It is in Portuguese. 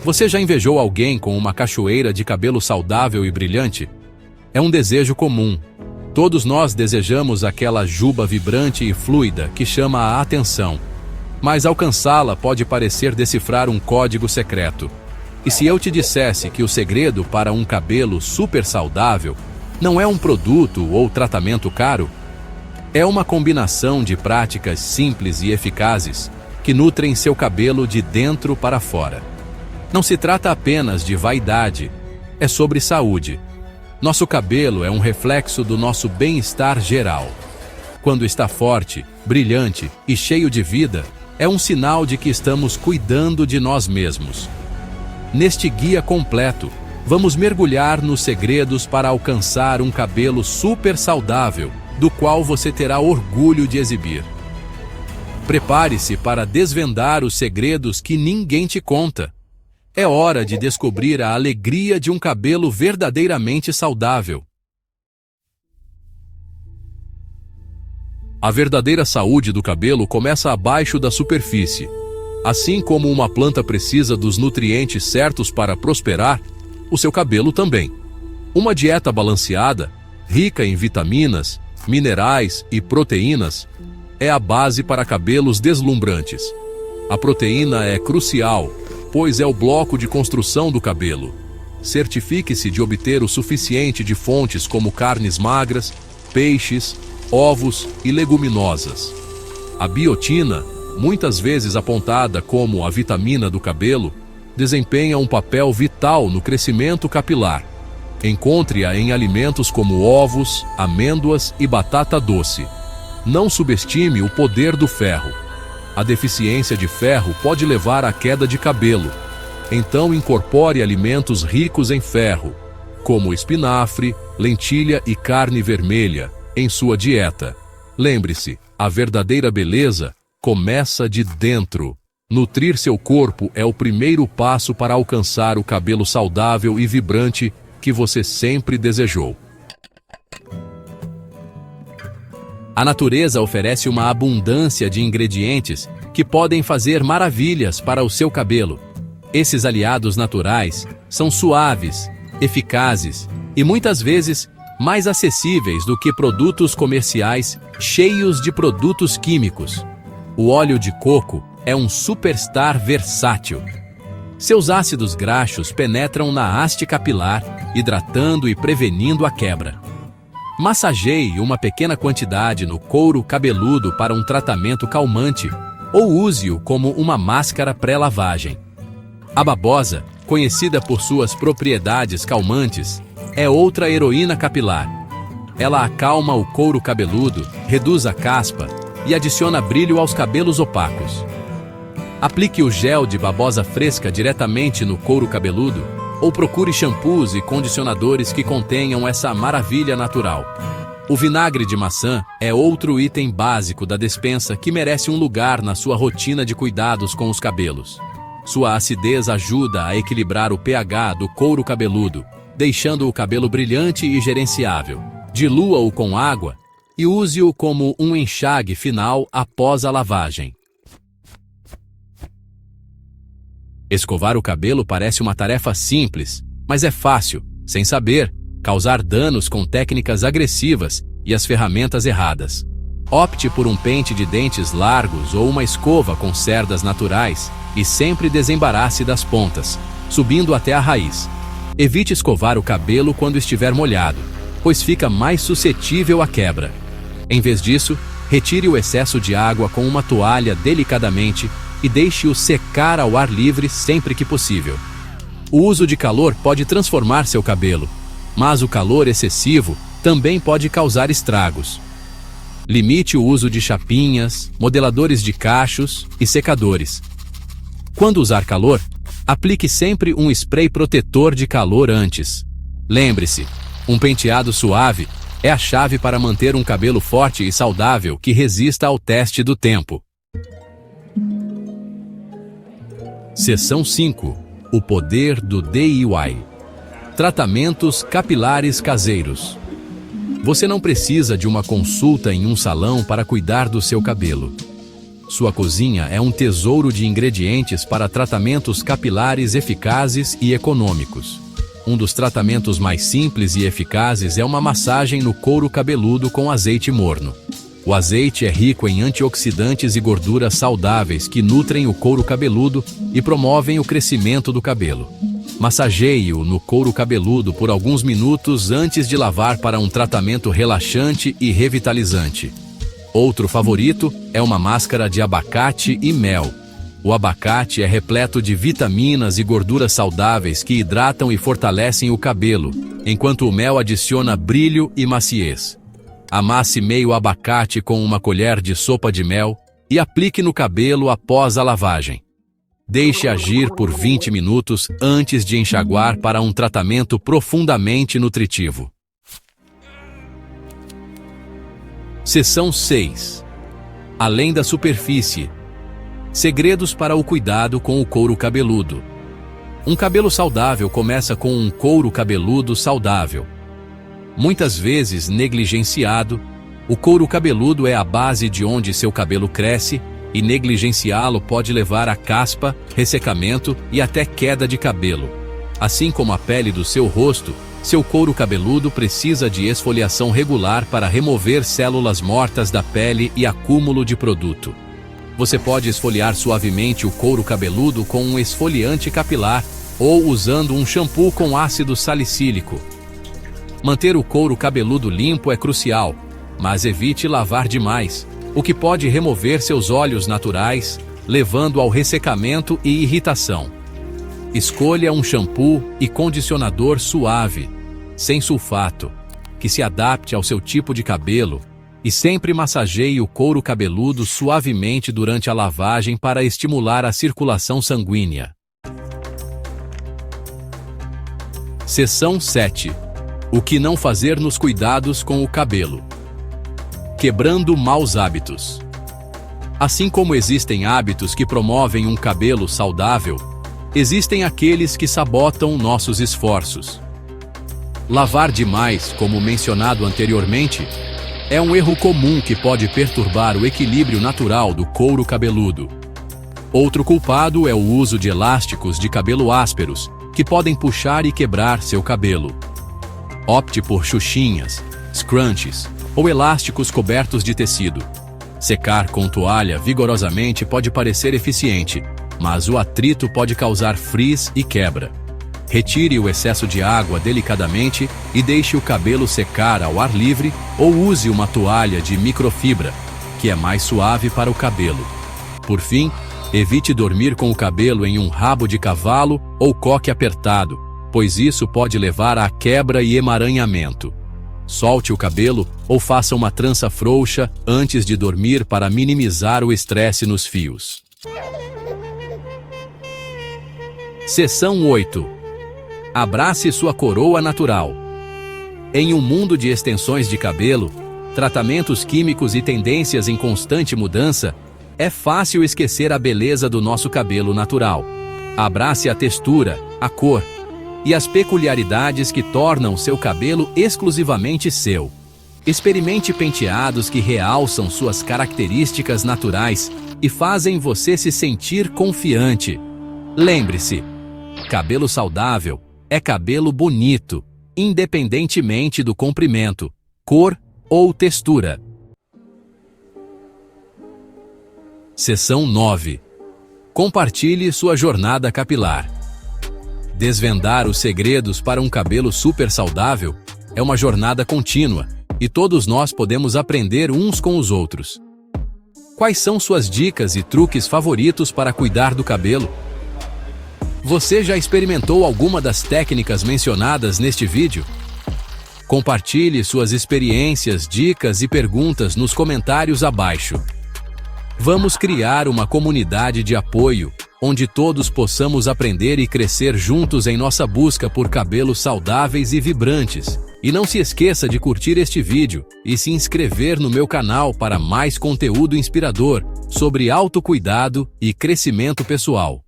Você já invejou alguém com uma cachoeira de cabelo saudável e brilhante? É um desejo comum. Todos nós desejamos aquela juba vibrante e fluida que chama a atenção. Mas alcançá-la pode parecer decifrar um código secreto. E se eu te dissesse que o segredo para um cabelo super saudável não é um produto ou tratamento caro? É uma combinação de práticas simples e eficazes que nutrem seu cabelo de dentro para fora. Não se trata apenas de vaidade, é sobre saúde. Nosso cabelo é um reflexo do nosso bem-estar geral. Quando está forte, brilhante e cheio de vida, é um sinal de que estamos cuidando de nós mesmos. Neste guia completo, vamos mergulhar nos segredos para alcançar um cabelo super saudável, do qual você terá orgulho de exibir. Prepare-se para desvendar os segredos que ninguém te conta. É hora de descobrir a alegria de um cabelo verdadeiramente saudável. A verdadeira saúde do cabelo começa abaixo da superfície. Assim como uma planta precisa dos nutrientes certos para prosperar, o seu cabelo também. Uma dieta balanceada, rica em vitaminas, minerais e proteínas, é a base para cabelos deslumbrantes. A proteína é crucial, pois é o bloco de construção do cabelo. Certifique-se de obter o suficiente de fontes como carnes magras, peixes, ovos e leguminosas. A biotina, muitas vezes apontada como a vitamina do cabelo, desempenha um papel vital no crescimento capilar. Encontre-a em alimentos como ovos, amêndoas e batata doce. Não subestime o poder do ferro. A deficiência de ferro pode levar à queda de cabelo. Então incorpore alimentos ricos em ferro, como espinafre, lentilha e carne vermelha, em sua dieta. Lembre-se, a verdadeira beleza começa de dentro. Nutrir seu corpo é o primeiro passo para alcançar o cabelo saudável e vibrante que você sempre desejou. A natureza oferece uma abundância de ingredientes que podem fazer maravilhas para o seu cabelo. Esses aliados naturais são suaves, eficazes e muitas vezes mais acessíveis do que produtos comerciais cheios de produtos químicos. O óleo de coco é um superstar versátil. Seus ácidos graxos penetram na haste capilar, hidratando e prevenindo a quebra. Massageie uma pequena quantidade no couro cabeludo para um tratamento calmante ou use-o como uma máscara pré-lavagem. A babosa, conhecida por suas propriedades calmantes, é outra heroína capilar. Ela acalma o couro cabeludo, reduz a caspa e adiciona brilho aos cabelos opacos. Aplique o gel de babosa fresca diretamente no couro cabeludo ou procure shampoos e condicionadores que contenham essa maravilha natural. O vinagre de maçã é outro item básico da despensa que merece um lugar na sua rotina de cuidados com os cabelos. Sua acidez ajuda a equilibrar o pH do couro cabeludo, deixando o cabelo brilhante e gerenciável. Dilua-o com água e use-o como um enxágue final após a lavagem. Escovar o cabelo parece uma tarefa simples, mas é fácil, sem saber, causar danos com técnicas agressivas e as ferramentas erradas. Opte por um pente de dentes largos ou uma escova com cerdas naturais e sempre desembarace das pontas, subindo até a raiz. Evite escovar o cabelo quando estiver molhado, pois fica mais suscetível à quebra. Em vez disso, retire o excesso de água com uma toalha delicadamente e deixe-o secar ao ar livre sempre que possível. O uso de calor pode transformar seu cabelo, mas o calor excessivo também pode causar estragos. Limite o uso de chapinhas, modeladores de cachos e secadores. Quando usar calor, aplique sempre um spray protetor de calor antes. Lembre-se, um penteado suave é a chave para manter um cabelo forte e saudável que resista ao teste do tempo. Seção 5. O poder do DIY. Tratamentos capilares caseiros. Você não precisa de uma consulta em um salão para cuidar do seu cabelo. Sua cozinha é um tesouro de ingredientes para tratamentos capilares eficazes e econômicos. Um dos tratamentos mais simples e eficazes é uma massagem no couro cabeludo com azeite morno. O azeite é rico em antioxidantes e gorduras saudáveis que nutrem o couro cabeludo e promovem o crescimento do cabelo. Massageie-o no couro cabeludo por alguns minutos antes de lavar para um tratamento relaxante e revitalizante. Outro favorito é uma máscara de abacate e mel. O abacate é repleto de vitaminas e gorduras saudáveis que hidratam e fortalecem o cabelo, enquanto o mel adiciona brilho e maciez. Amasse meio abacate com uma colher de sopa de mel e aplique no cabelo após a lavagem. Deixe agir por 20 minutos antes de enxaguar para um tratamento profundamente nutritivo. Seção 6. Além da superfície. Segredos para o cuidado com o couro cabeludo. Um cabelo saudável começa com um couro cabeludo saudável. Muitas vezes negligenciado, o couro cabeludo é a base de onde seu cabelo cresce e negligenciá-lo pode levar a caspa, ressecamento e até queda de cabelo. Assim como a pele do seu rosto, seu couro cabeludo precisa de esfoliação regular para remover células mortas da pele e acúmulo de produto. Você pode esfoliar suavemente o couro cabeludo com um esfoliante capilar ou usando um shampoo com ácido salicílico. Manter o couro cabeludo limpo é crucial, mas evite lavar demais, o que pode remover seus óleos naturais, levando ao ressecamento e irritação. Escolha um shampoo e condicionador suave, sem sulfato, que se adapte ao seu tipo de cabelo, e sempre massageie o couro cabeludo suavemente durante a lavagem para estimular a circulação sanguínea. Seção 7. O que não fazer nos cuidados com o cabelo. Quebrando maus hábitos. Assim como existem hábitos que promovem um cabelo saudável, existem aqueles que sabotam nossos esforços. Lavar demais, como mencionado anteriormente, é um erro comum que pode perturbar o equilíbrio natural do couro cabeludo. Outro culpado é o uso de elásticos de cabelo ásperos, que podem puxar e quebrar seu cabelo. Opte por xuxinhas, scrunchies ou elásticos cobertos de tecido. Secar com toalha vigorosamente pode parecer eficiente, mas o atrito pode causar frizz e quebra. Retire o excesso de água delicadamente e deixe o cabelo secar ao ar livre ou use uma toalha de microfibra, que é mais suave para o cabelo. Por fim, evite dormir com o cabelo em um rabo de cavalo ou coque apertado, pois isso pode levar à quebra e emaranhamento. Solte o cabelo ou faça uma trança frouxa antes de dormir para minimizar o estresse nos fios. Seção 8. Abrace sua coroa natural. Em um mundo de extensões de cabelo, tratamentos químicos e tendências em constante mudança, é fácil esquecer a beleza do nosso cabelo natural. Abrace a textura, a cor e as peculiaridades que tornam seu cabelo exclusivamente seu. Experimente penteados que realçam suas características naturais e fazem você se sentir confiante. Lembre-se, cabelo saudável é cabelo bonito, independentemente do comprimento, cor ou textura. Seção 9. Compartilhe sua jornada capilar. Desvendar os segredos para um cabelo super saudável é uma jornada contínua, e todos nós podemos aprender uns com os outros. Quais são suas dicas e truques favoritos para cuidar do cabelo? Você já experimentou alguma das técnicas mencionadas neste vídeo? Compartilhe suas experiências, dicas e perguntas nos comentários abaixo. Vamos criar uma comunidade de apoio, onde todos possamos aprender e crescer juntos em nossa busca por cabelos saudáveis e vibrantes. E não se esqueça de curtir este vídeo e se inscrever no meu canal para mais conteúdo inspirador sobre autocuidado e crescimento pessoal.